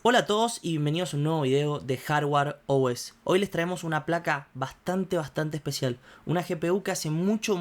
Hola a todos y bienvenidos a un nuevo video de Hardware OS. Hoy les traemos una placa bastante especial. Una GPU que hace mucho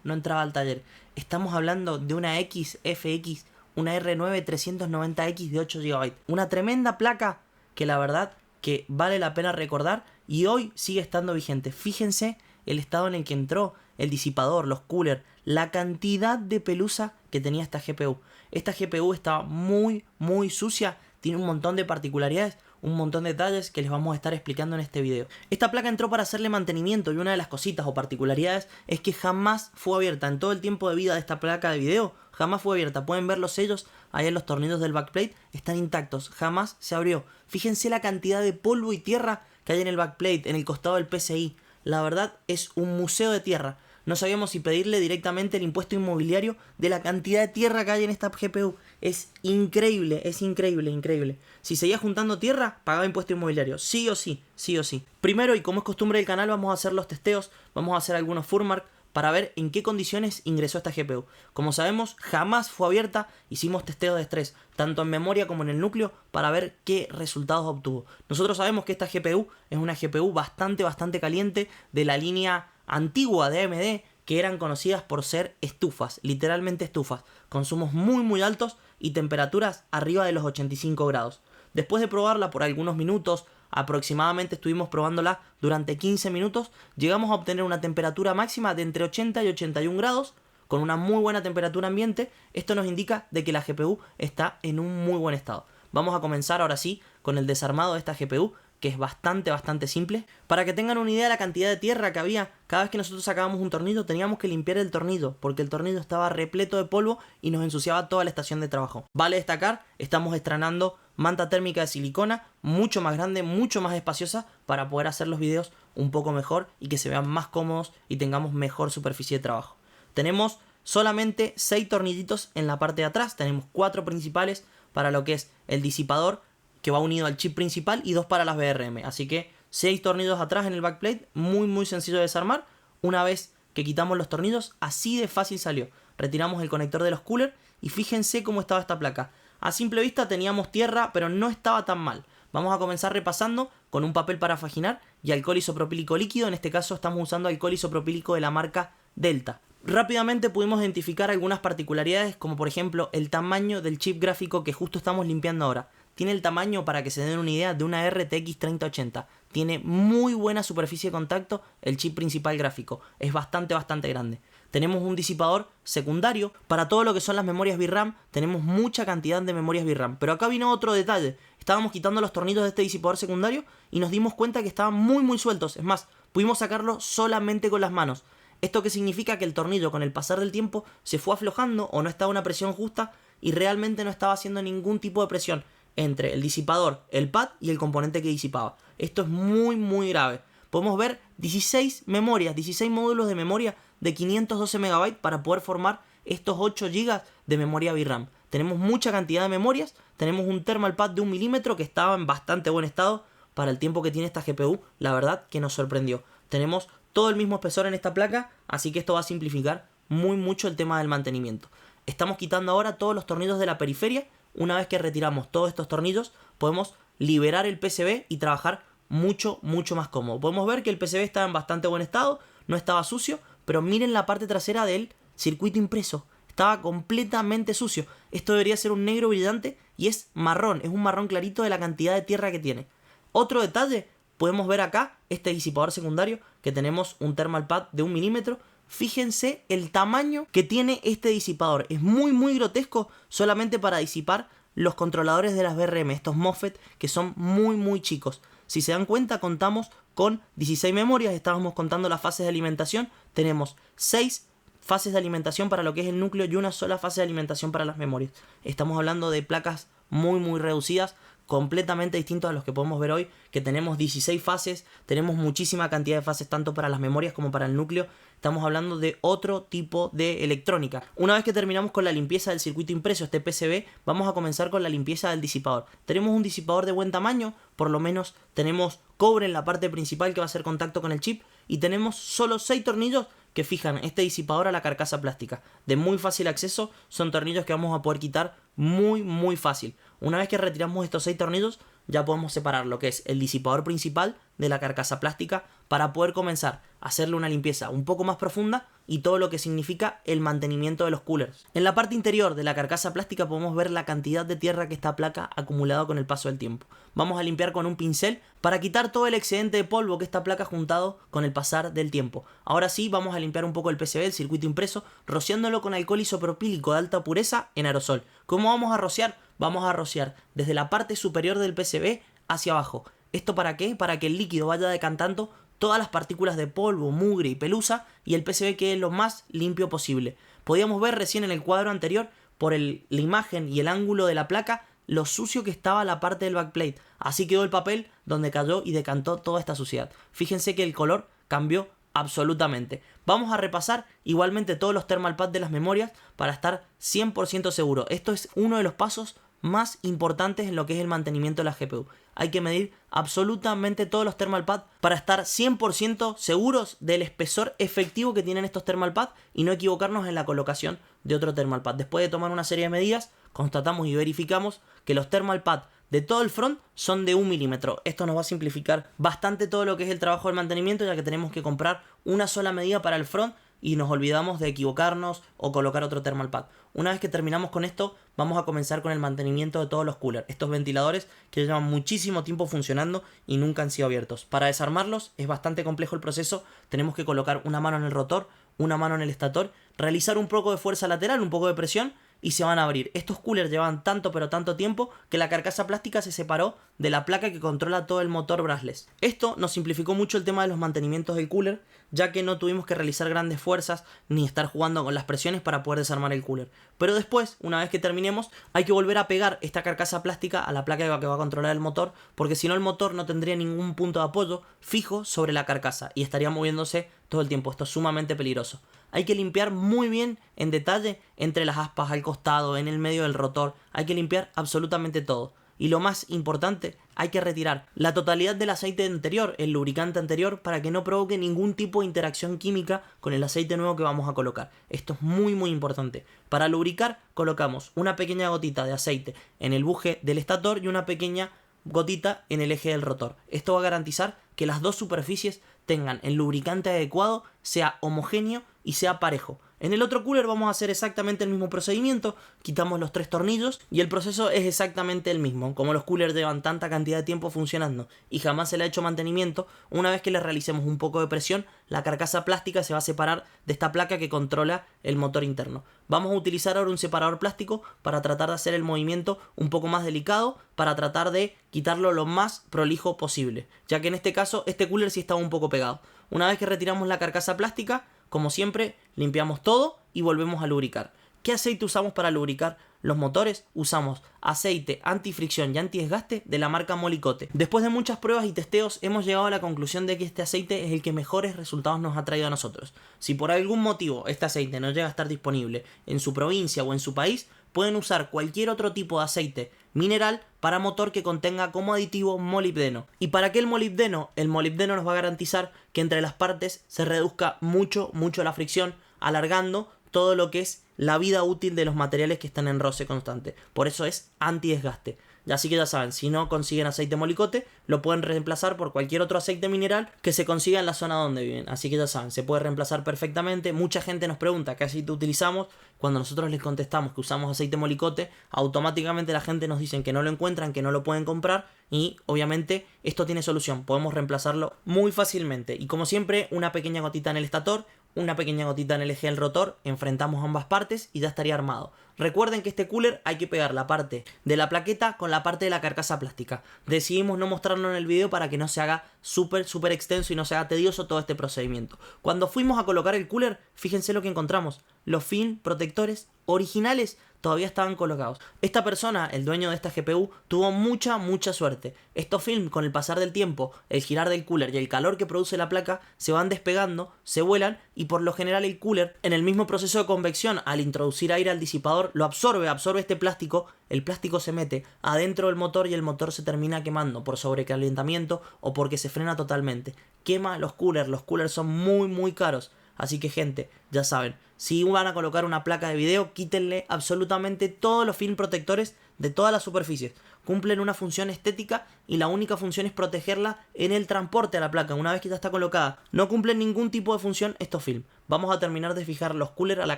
no entraba al taller. Estamos hablando de una XFX, una R9 390X de 8 GB. Una tremenda placa que la verdad que vale la pena recordar y hoy sigue estando vigente. Fíjense el estado en el que entró, el disipador, los coolers, la cantidad de pelusa que tenía esta GPU. Esta GPU estaba muy sucia. Tiene un montón de particularidades, un montón de detalles que les vamos a estar explicando en este video. Esta placa entró para hacerle mantenimiento y una de las cositas o particularidades es que jamás fue abierta. En todo el tiempo de vida de esta placa de video, jamás fue abierta. Pueden ver los sellos ahí en los tornillos del backplate, están intactos, jamás se abrió. Fíjense la cantidad de polvo y tierra que hay en el backplate, en el costado del PCI. La verdad es un museo de tierra. No sabíamos si pedirle directamente el impuesto inmobiliario de la cantidad de tierra que hay en esta GPU. Es increíble, increíble. Si seguía juntando tierra, pagaba impuesto inmobiliario. Sí o sí. Primero, y como es costumbre del canal, vamos a hacer los testeos. Vamos a hacer algunos Furmark para ver en qué condiciones ingresó esta GPU. Como sabemos, jamás fue abierta. Hicimos testeos de estrés, tanto en memoria como en el núcleo, para ver qué resultados obtuvo. Nosotros sabemos que esta GPU es una GPU bastante caliente, de la línea antigua de AMD, que eran conocidas por ser estufas, literalmente estufas, consumos muy altos y temperaturas arriba de los 85 grados. Después de probarla por algunos minutos, aproximadamente estuvimos probándola durante 15 minutos, llegamos a obtener una temperatura máxima de entre 80 y 81 grados, con una muy buena temperatura ambiente. Esto nos indica de que la GPU está en un muy buen estado. Vamos a comenzar ahora sí con el desarmado de esta GPU, que es bastante simple. Para que tengan una idea de la cantidad de tierra que había, cada vez que nosotros sacábamos un tornillo teníamos que limpiar el tornillo, porque el tornillo estaba repleto de polvo y nos ensuciaba toda la estación de trabajo. Vale destacar, estamos estrenando manta térmica de silicona, mucho más grande, mucho más espaciosa, para poder hacer los videos un poco mejor y que se vean más cómodos y tengamos mejor superficie de trabajo. Tenemos solamente 6 tornillitos en la parte de atrás, tenemos 4 principales para lo que es el disipador, que va unido al chip principal, y 2 para las VRM. Así que 6 tornillos atrás en el backplate, muy sencillo de desarmar. Una vez que quitamos los tornillos, así de fácil salió. Retiramos el conector de los coolers y fíjense cómo estaba esta placa. A simple vista teníamos tierra, pero no estaba tan mal. Vamos a comenzar repasando con un papel para faginar y alcohol isopropílico líquido. En este caso estamos usando alcohol isopropílico de la marca Delta. Rápidamente pudimos identificar algunas particularidades, como por ejemplo el tamaño del chip gráfico que justo estamos limpiando ahora. Tiene el tamaño, para que se den una idea, de una RTX 3080. Tiene muy buena superficie de contacto el chip principal gráfico. Es bastante grande. Tenemos un disipador secundario. Para todo lo que son las memorias VRAM, tenemos mucha cantidad de memorias VRAM. Pero acá vino otro detalle. Estábamos quitando los tornillos de este disipador secundario y nos dimos cuenta que estaban muy sueltos. Es más, pudimos sacarlo solamente con las manos. ¿Esto qué significa? Que el tornillo, con el pasar del tiempo, se fue aflojando o no estaba a una presión justa y realmente no estaba haciendo ningún tipo de presión entre el disipador, el pad y el componente que disipaba. Esto es muy grave. Podemos ver 16 memorias, 16 módulos de memoria de 512 MB para poder formar estos 8 GB de memoria VRAM. Tenemos mucha cantidad de memorias, tenemos un thermal pad de 1 milímetro que estaba en bastante buen estado para el tiempo que tiene esta GPU. La verdad que nos sorprendió. Tenemos todo el mismo espesor en esta placa, así que esto va a simplificar mucho el tema del mantenimiento. Estamos quitando ahora todos los tornillos de la periferia. Una vez que retiramos todos estos tornillos, podemos liberar el PCB y trabajar mucho más cómodo. Podemos ver que el PCB estaba en bastante buen estado, no estaba sucio, pero miren la parte trasera del circuito impreso. Estaba completamente sucio. Esto debería ser un negro brillante y es marrón, es un marrón clarito de la cantidad de tierra que tiene. Otro detalle, podemos ver acá este disipador secundario, que tenemos un thermal pad de 1 milímetro. Fíjense el tamaño que tiene este disipador. Es muy grotesco, solamente para disipar los controladores de las VRM, estos MOSFET que son muy chicos. Si se dan cuenta, contamos con 16 memorias, estábamos contando las fases de alimentación. Tenemos 6 fases de alimentación para lo que es el núcleo y una sola fase de alimentación para las memorias. Estamos hablando de placas muy reducidas, completamente distintos a los que podemos ver hoy, que tenemos 16 fases, tenemos muchísima cantidad de fases tanto para las memorias como para el núcleo. Estamos hablando de otro tipo de electrónica. Una vez que terminamos con la limpieza del circuito impreso, este PCB, vamos a comenzar con la limpieza del disipador. Tenemos un disipador de buen tamaño, por lo menos tenemos cobre en la parte principal que va a hacer contacto con el chip, y tenemos solo 6 tornillos que fijan este disipador a la carcasa plástica. De muy fácil acceso, son tornillos que vamos a poder quitar muy fácil. Una vez que retiramos estos 6 tornillos, ya podemos separar lo que es el disipador principal de la carcasa plástica para poder comenzar a hacerle una limpieza un poco más profunda y todo lo que significa el mantenimiento de los coolers. En la parte interior de la carcasa plástica podemos ver la cantidad de tierra que esta placa ha acumulado con el paso del tiempo. Vamos a limpiar con un pincel para quitar todo el excedente de polvo que esta placa ha juntado con el pasar del tiempo. Ahora sí, vamos a limpiar un poco el PCB, el circuito impreso, rociándolo con alcohol isopropílico de alta pureza en aerosol. ¿Cómo vamos a rociar? Vamos a rociar desde la parte superior del PCB hacia abajo. ¿Esto para qué? Para que el líquido vaya decantando todas las partículas de polvo, mugre y pelusa y el PCB quede lo más limpio posible. Podíamos ver recién en el cuadro anterior, por la imagen y el ángulo de la placa, lo sucio que estaba la parte del backplate. Así quedó el papel donde cayó y decantó toda esta suciedad. Fíjense que el color cambió absolutamente. Vamos a repasar igualmente todos los thermal pads de las memorias para estar 100% seguro. Esto es uno de los pasos más importantes en lo que es el mantenimiento de la GPU. Hay que medir absolutamente todos los thermal pads para estar 100% seguros del espesor efectivo que tienen estos thermal pads y no equivocarnos en la colocación de otro thermal pad. Después de tomar una serie de medidas, constatamos y verificamos que los thermal pads de todo el front son de 1 milímetro. Esto nos va a simplificar bastante todo lo que es el trabajo del mantenimiento, ya que tenemos que comprar una sola medida para el front y nos olvidamos de equivocarnos o colocar otro thermal pad. Una vez que terminamos con esto, vamos a comenzar con el mantenimiento de todos los coolers, estos ventiladores que llevan muchísimo tiempo funcionando y nunca han sido abiertos. Para desarmarlos es bastante complejo el proceso, tenemos que colocar una mano en el rotor, una mano en el estator, realizar un poco de fuerza lateral, un poco de presión y se van a abrir. Estos coolers llevan tanto tiempo que la carcasa plástica se separó de la placa que controla todo el motor brushless. Esto nos simplificó mucho el tema de los mantenimientos del cooler, ya que no tuvimos que realizar grandes fuerzas ni estar jugando con las presiones para poder desarmar el cooler. Pero después, una vez que terminemos, hay que volver a pegar esta carcasa plástica a la placa que va a controlar el motor, porque si no el motor no tendría ningún punto de apoyo fijo sobre la carcasa y estaría moviéndose todo el tiempo. Esto es sumamente peligroso. Hay que limpiar muy bien en detalle entre las aspas, al costado, en el medio del rotor. Hay que limpiar absolutamente todo. Y lo más importante, hay que retirar la totalidad del aceite anterior, el lubricante anterior, para que no provoque ningún tipo de interacción química con el aceite nuevo que vamos a colocar. Esto es muy importante. Para lubricar colocamos una pequeña gotita de aceite en el buje del estator y una pequeña gotita en el eje del rotor. Esto va a garantizar que las dos superficies tengan el lubricante adecuado, sea homogéneo y sea parejo. En el otro cooler vamos a hacer exactamente el mismo procedimiento, quitamos los 3 tornillos y el proceso es exactamente el mismo. Como los coolers llevan tanta cantidad de tiempo funcionando y jamás se le ha hecho mantenimiento, una vez que le realicemos un poco de presión, la carcasa plástica se va a separar de esta placa que controla el motor interno. Vamos a utilizar ahora un separador plástico para tratar de hacer el movimiento un poco más delicado, para tratar de quitarlo lo más prolijo posible, ya que en este caso este cooler sí estaba un poco pegado. Una vez que retiramos la carcasa plástica, como siempre, limpiamos todo y volvemos a lubricar. ¿Qué aceite usamos para lubricar los motores? Usamos aceite antifricción y antidesgaste de la marca Molykote. Después de muchas pruebas y testeos, hemos llegado a la conclusión de que este aceite es el que mejores resultados nos ha traído a nosotros. Si por algún motivo este aceite no llega a estar disponible en su provincia o en su país, pueden usar cualquier otro tipo de aceite mineral para motor que contenga como aditivo molibdeno. ¿Y para qué el molibdeno? El molibdeno nos va a garantizar que entre las partes se reduzca mucho la fricción, alargando todo lo que es la vida útil de los materiales que están en roce constante. Por eso es antidesgaste. Así que ya saben, si no consiguen aceite Molykote, lo pueden reemplazar por cualquier otro aceite mineral que se consiga en la zona donde viven. Así que ya saben, se puede reemplazar perfectamente. Mucha gente nos pregunta qué aceite utilizamos. Cuando nosotros les contestamos que usamos aceite Molykote, automáticamente la gente nos dice que no lo encuentran, que no lo pueden comprar. Y obviamente esto tiene solución, podemos reemplazarlo muy fácilmente. Y como siempre, una pequeña gotita en el estator, una pequeña gotita en el eje del rotor, enfrentamos ambas partes y ya estaría armado. Recuerden que este cooler hay que pegar la parte de la plaqueta con la parte de la carcasa plástica. Decidimos no mostrarlo en el video para que no se haga súper extenso y no se haga tedioso todo este procedimiento. Cuando fuimos a colocar el cooler, fíjense lo que encontramos. Los film protectores originales todavía estaban colocados. Esta persona, el dueño de esta GPU, tuvo mucha suerte. Estos film, con el pasar del tiempo, el girar del cooler y el calor que produce la placa, se van despegando, se vuelan y por lo general el cooler, en el mismo proceso de convección, al introducir aire al disipador, lo absorbe este plástico, el plástico se mete adentro del motor y el motor se termina quemando por sobrecalentamiento o porque se frena totalmente. Quema los coolers son muy caros. Así que gente, ya saben, si van a colocar una placa de video, quítenle absolutamente todos los film protectores de todas las superficies. Cumplen una función estética y la única función es protegerla en el transporte a la placa, una vez que ya está colocada. No cumplen ningún tipo de función estos film. Vamos a terminar de fijar los coolers a la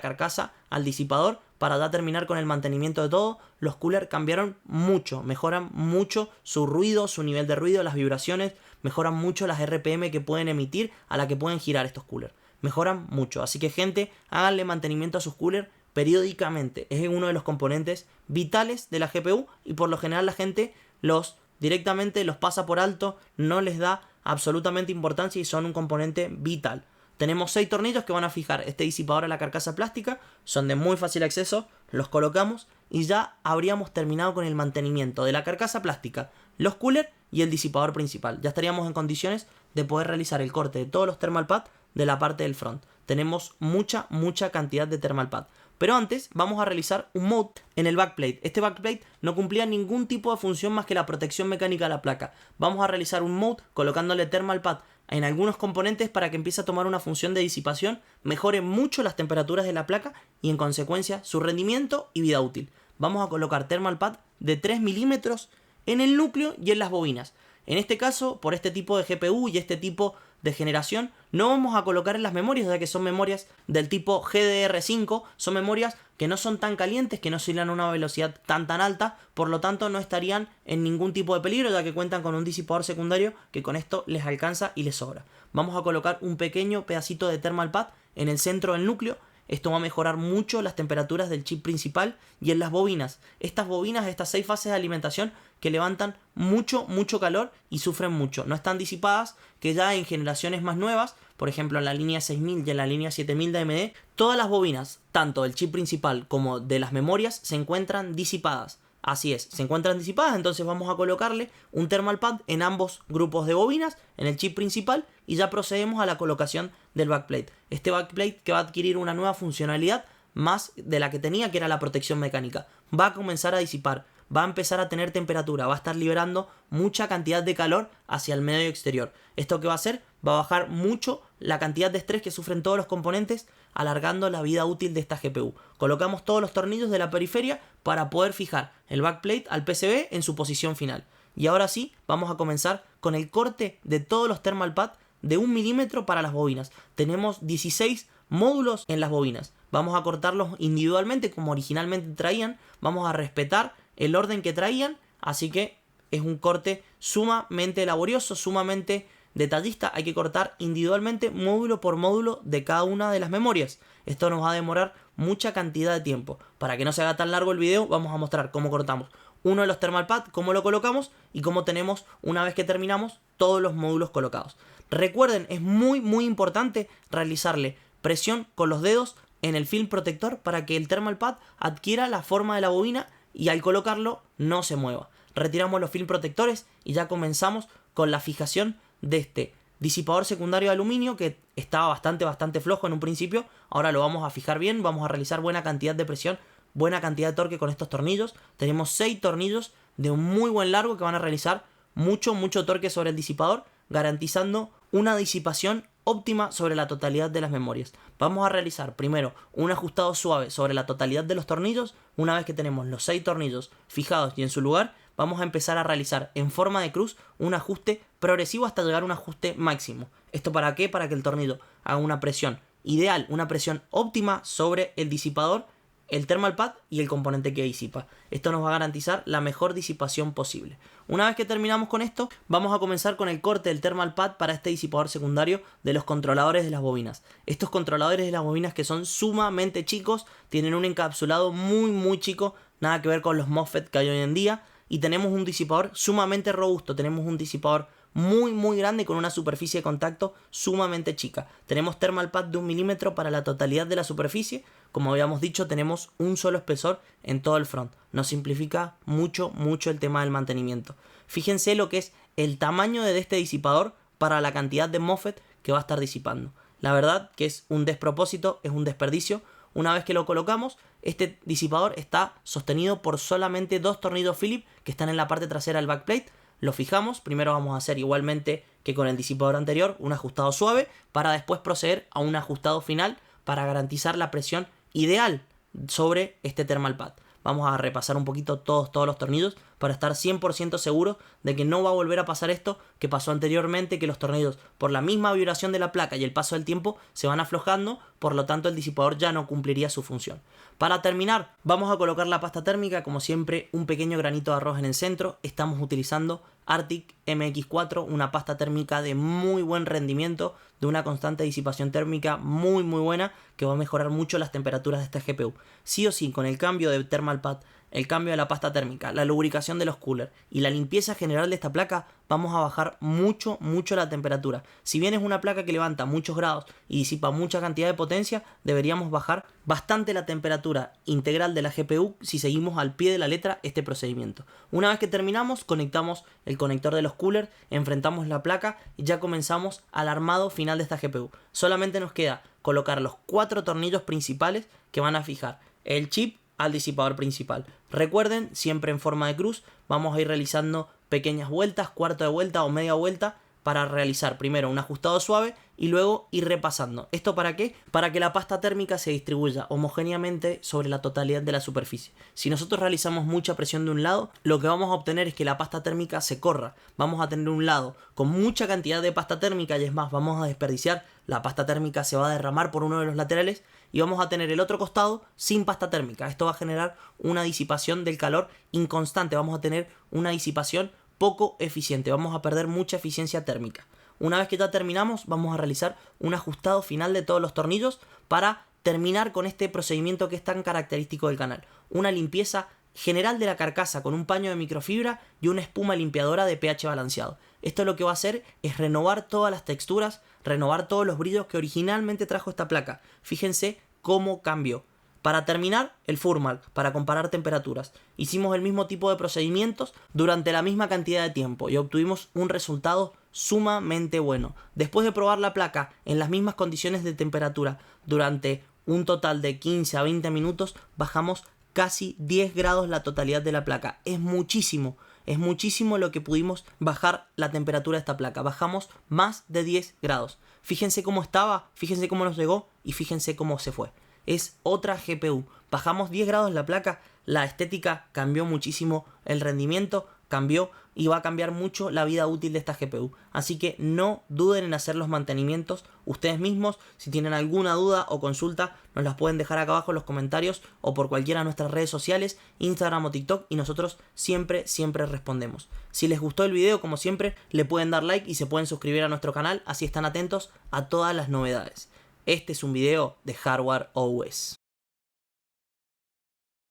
carcasa, al disipador, para ya terminar con el mantenimiento de todo. Los coolers cambiaron mucho, mejoran mucho su ruido, su nivel de ruido, las vibraciones, mejoran mucho las RPM que pueden emitir, a la que pueden girar estos coolers. Mejoran mucho, así que gente, háganle mantenimiento a sus coolers periódicamente. Es uno de los componentes vitales de la GPU y por lo general la gente directamente los pasa por alto, no les da absolutamente importancia y son un componente vital. Tenemos 6 tornillos que van a fijar este disipador a la carcasa plástica, son de muy fácil acceso, los colocamos y ya habríamos terminado con el mantenimiento de la carcasa plástica, los coolers y el disipador principal. Ya estaríamos en condiciones de poder realizar el corte de todos los thermal pads de la parte del front. Tenemos mucha cantidad de thermal pad. Pero antes vamos a realizar un mode en el backplate. Este backplate no cumplía ningún tipo de función más que la protección mecánica de la placa. Vamos a realizar un mode colocándole thermal pad en algunos componentes para que empiece a tomar una función de disipación, mejore mucho las temperaturas de la placa y en consecuencia su rendimiento y vida útil. Vamos a colocar thermal pad de 3 milímetros en el núcleo y en las bobinas. En este caso, por este tipo de GPU y este tipo de generación, no vamos a colocar en las memorias, ya que son memorias del tipo GDR5, son memorias que no son tan calientes, que no oscilan a una velocidad tan alta, por lo tanto no estarían en ningún tipo de peligro, ya que cuentan con un disipador secundario que con esto les alcanza y les sobra. Vamos a colocar un pequeño pedacito de thermal pad en el centro del núcleo. Esto va a mejorar mucho las temperaturas del chip principal y en las bobinas. Estas bobinas, estas 6 fases de alimentación que levantan mucho calor y sufren mucho. No están disipadas, que ya en generaciones más nuevas, por ejemplo en la línea 6000 y en la línea 7000 de AMD, todas las bobinas, tanto del chip principal como de las memorias, se encuentran disipadas. Así es, se encuentran disipadas, entonces vamos a colocarle un thermal pad en ambos grupos de bobinas, en el chip principal, y ya procedemos a la colocación del backplate. Este backplate que va a adquirir una nueva funcionalidad más de la que tenía, que era la protección mecánica. Va a comenzar a disipar, va a empezar a tener temperatura, va a estar liberando mucha cantidad de calor hacia el medio exterior. ¿Esto qué va a hacer? Va a bajar mucho la cantidad de estrés que sufren todos los componentes, alargando la vida útil de esta GPU. Colocamos todos los tornillos de la periferia para poder fijar el backplate al PCB en su posición final. Y ahora sí, vamos a comenzar con el corte de todos los thermal pads de 1 milímetro para las bobinas. Tenemos 16 módulos en las bobinas. Vamos a cortarlos individualmente como originalmente traían. Vamos a respetar el orden que traían. Así que es un corte sumamente laborioso, sumamente detallista. Hay que cortar individualmente módulo por módulo de cada una de las memorias. Esto nos va a demorar mucha cantidad de tiempo. Para que no se haga tan largo el video, vamos a mostrar cómo cortamos uno de los thermal pads, cómo lo colocamos y cómo tenemos, una vez que terminamos, todos los módulos colocados. Recuerden, es muy importante realizarle presión con los dedos en el film protector para que el thermal pad adquiera la forma de la bobina y al colocarlo no se mueva. Retiramos los film protectores y ya comenzamos con la fijación de este disipador secundario de aluminio que estaba bastante flojo en un principio. Ahora lo vamos a fijar bien, vamos a realizar buena cantidad de presión, buena cantidad de torque con estos tornillos. Tenemos 6 tornillos de un muy buen largo que van a realizar mucho torque sobre el disipador, garantizando una disipación óptima sobre la totalidad de las memorias. Vamos a realizar primero un ajustado suave sobre la totalidad de los tornillos. Una vez que tenemos los 6 tornillos fijados y en su lugar, vamos a empezar a realizar en forma de cruz un ajuste progresivo hasta llegar a un ajuste máximo. ¿Esto para qué? Para que el tornillo haga una presión ideal, una presión óptima sobre el disipador, el thermal pad y el componente que disipa. Esto nos va a garantizar la mejor disipación posible. Una vez que terminamos con esto, vamos a comenzar con el corte del thermal pad para este disipador secundario de los controladores de las bobinas. Estos controladores de las bobinas, que son sumamente chicos, tienen un encapsulado muy chico, nada que ver con los MOSFET que hay hoy en día, y tenemos un disipador sumamente robusto, tenemos un disipador muy grande con una superficie de contacto sumamente chica. Tenemos thermal pad de 1 milímetro para la totalidad de la superficie. Como habíamos dicho, tenemos un solo espesor en todo el front. Nos simplifica mucho el tema del mantenimiento. Fíjense lo que es el tamaño de este disipador para la cantidad de MOSFET que va a estar disipando. La verdad que es un despropósito, es un desperdicio. Una vez que lo colocamos, este disipador está sostenido por solamente 2 tornillos Phillips que están en la parte trasera del backplate. lo fijamos. Primero vamos a hacer igualmente que con el disipador anterior un ajustado suave para después proceder a un ajustado final para garantizar la presión ideal sobre este thermal pad. Vamos a repasar un poquito todos los tornillos para estar 100% seguros de que no va a volver a pasar esto que pasó anteriormente, que los tornillos por la misma vibración de la placa y el paso del tiempo se van aflojando, por lo tanto el disipador ya no cumpliría su función. Para terminar, vamos a colocar la pasta térmica, como siempre un pequeño granito de arroz en el centro. Estamos utilizando Arctic MX4, una pasta térmica de muy buen rendimiento, de una constante disipación térmica muy buena, que va a mejorar mucho las temperaturas de esta GPU. Sí o sí, con el cambio de thermal pad, el cambio de la pasta térmica, la lubricación de los coolers y la limpieza general de esta placa, vamos a bajar mucho la temperatura. Si bien es una placa que levanta muchos grados y disipa mucha cantidad de potencia, deberíamos bajar bastante la temperatura integral de la GPU si seguimos al pie de la letra este procedimiento. Una vez que terminamos, conectamos el conector de los coolers, enfrentamos la placa y ya comenzamos al armado final de esta GPU. Solamente nos queda colocar los 4 tornillos principales que van a fijar el chip al disipador principal. Recuerden, siempre en forma de cruz, vamos a ir realizando pequeñas vueltas, cuarto de vuelta o media vuelta, para realizar primero un ajustado suave y luego ir repasando. ¿Esto para qué? Para que la pasta térmica se distribuya homogéneamente sobre la totalidad de la superficie. Si nosotros realizamos mucha presión de un lado, lo que vamos a obtener es que la pasta térmica se corra. Vamos a tener un lado con mucha cantidad de pasta térmica y es más, vamos a desperdiciar. La pasta térmica se va a derramar por uno de los laterales y vamos a tener el otro costado sin pasta térmica. Esto va a generar una disipación del calor inconstante. Vamos a tener una disipación poco eficiente. Vamos a perder mucha eficiencia térmica. Una vez que ya terminamos, vamos a realizar un ajustado final de todos los tornillos para terminar con este procedimiento que es tan característico del canal. Una limpieza general de la carcasa con un paño de microfibra y una espuma limpiadora de pH balanceado. Esto lo que va a hacer es renovar todas las texturas, renovar todos los brillos que originalmente trajo esta placa. Fíjense cómo cambió. Para terminar, el Furmark, para comparar temperaturas. Hicimos el mismo tipo de procedimientos durante la misma cantidad de tiempo y obtuvimos un resultado sumamente bueno. Después de probar la placa en las mismas condiciones de temperatura durante un total de 15 a 20 minutos, bajamos casi 10 grados la totalidad de la placa. Es muchísimo lo que pudimos bajar la temperatura de esta placa. Bajamos más de 10 grados. Fíjense cómo estaba, fíjense cómo nos llegó y fíjense cómo se fue. Es otra GPU. Bajamos 10 grados la placa, la estética cambió muchísimo, el rendimiento cambió y va a cambiar mucho la vida útil de esta GPU. Así que no duden en hacer los mantenimientos ustedes mismos. Si tienen alguna duda o consulta, nos las pueden dejar acá abajo en los comentarios o por cualquiera de nuestras redes sociales, Instagram o TikTok, y nosotros siempre respondemos. Si les gustó el video, como siempre, le pueden dar like y se pueden suscribir a nuestro canal, así están atentos a todas las novedades. Este es un video de Hardware OS.